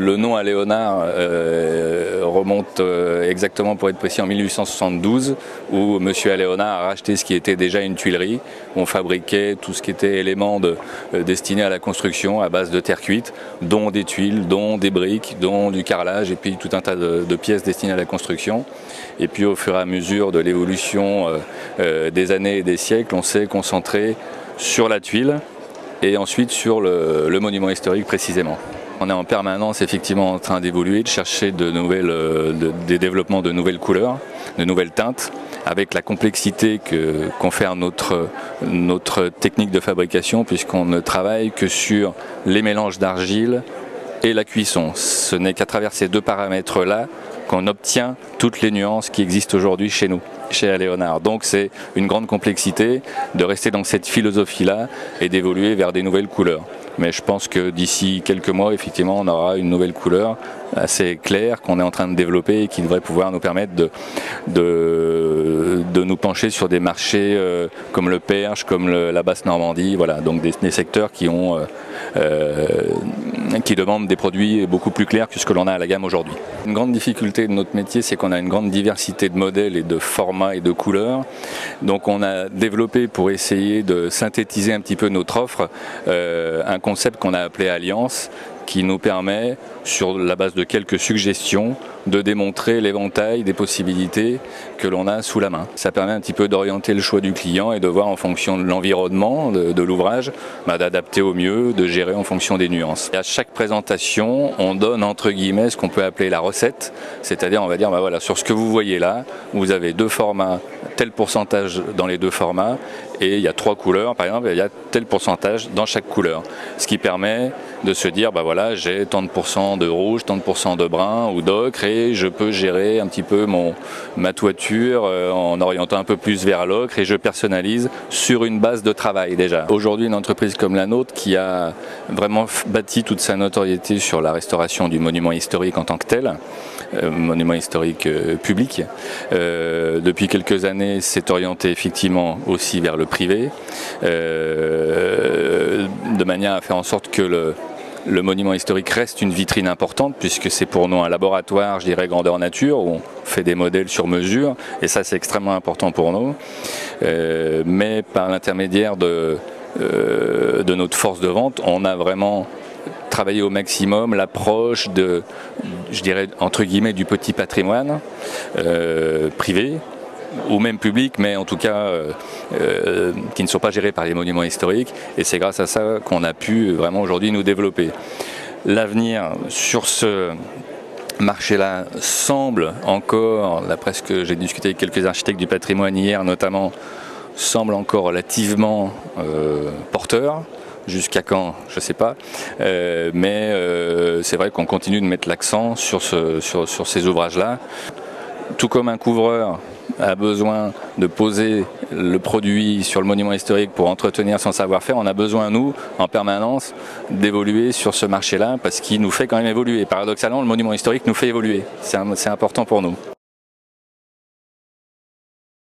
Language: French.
Le nom à Léonard remonte exactement, pour être précis, en 1872, où M. Léonard a racheté ce qui était déjà une tuilerie. On fabriquait tout ce qui était éléments destinés à la construction à base de terre cuite, dont des tuiles, dont des briques, dont du carrelage, et puis tout un tas de pièces destinées à la construction. Et puis au fur et à mesure de l'évolution des années et des siècles, on s'est concentré sur la tuile et ensuite sur le monument historique précisément. On est en permanence effectivement en train d'évoluer, de chercher des développements de nouvelles couleurs, de nouvelles teintes, avec la complexité que confère notre technique de fabrication, puisqu'on ne travaille que sur les mélanges d'argile et la cuisson. Ce n'est qu'à travers ces deux paramètres-là qu'on obtient toutes les nuances qui existent aujourd'hui chez nous, chez Léonard. Donc c'est une grande complexité de rester dans cette philosophie-là et d'évoluer vers des nouvelles couleurs. Mais je pense que d'ici quelques mois, effectivement, on aura une nouvelle couleur assez claire qu'on est en train de développer et qui devrait pouvoir nous permettre de nous pencher sur des marchés comme le Perche, comme la Basse-Normandie, voilà, donc des secteurs qui demandent des produits beaucoup plus clairs que ce que l'on a à la gamme aujourd'hui. Une grande difficulté de notre métier, c'est qu'on a une grande diversité de modèles et de formats et de couleurs. Donc on a développé, pour essayer de synthétiser un petit peu notre offre, un concept qu'on a appelé Alliance, qui nous permet, sur la base de quelques suggestions, de démontrer l'éventail des possibilités que l'on a sous la main. Ça permet un petit peu d'orienter le choix du client et de voir en fonction de l'environnement, de l'ouvrage, d'adapter au mieux, de gérer en fonction des nuances. Et à chaque présentation, on donne entre guillemets ce qu'on peut appeler la recette, c'est-à-dire on va dire voilà, sur ce que vous voyez là, vous avez deux formats, tel pourcentage dans les deux formats, et il y a trois couleurs par exemple, il y a tel pourcentage dans chaque couleur. Ce qui permet de se dire voilà, j'ai tant de pourcents de rouge, tant de pourcents de brun ou d'ocre, et je peux gérer un petit peu ma toiture en orientant un peu plus vers l'ocre, et je personnalise sur une base de travail déjà. Aujourd'hui, une entreprise comme la nôtre qui a vraiment bâti toute sa notoriété sur la restauration du monument historique en tant que tel, monument historique public, depuis quelques années s'est orienté effectivement aussi vers le privé, de manière à faire en sorte que le monument historique reste une vitrine importante, puisque c'est pour nous un laboratoire, je dirais, grandeur nature, où on fait des modèles sur mesure, et ça c'est extrêmement important pour nous. Mais par l'intermédiaire de notre force de vente, on a vraiment travaillé au maximum l'approche je dirais, entre guillemets, du petit patrimoine privé, ou même public, mais en tout cas qui ne sont pas gérés par les monuments historiques, et c'est grâce à ça qu'on a pu vraiment aujourd'hui nous développer. L'avenir sur ce marché-là semble encore, d'après ce que j'ai discuté avec quelques architectes du patrimoine hier notamment, semble encore relativement porteur. Jusqu'à quand, je ne sais pas, mais c'est vrai qu'on continue de mettre l'accent sur ces ouvrages-là. Tout comme un couvreur a besoin de poser le produit sur le monument historique pour entretenir son savoir-faire, on a besoin, nous, en permanence, d'évoluer sur ce marché-là, parce qu'il nous fait quand même évoluer. Paradoxalement, le monument historique nous fait évoluer. C'est important pour nous.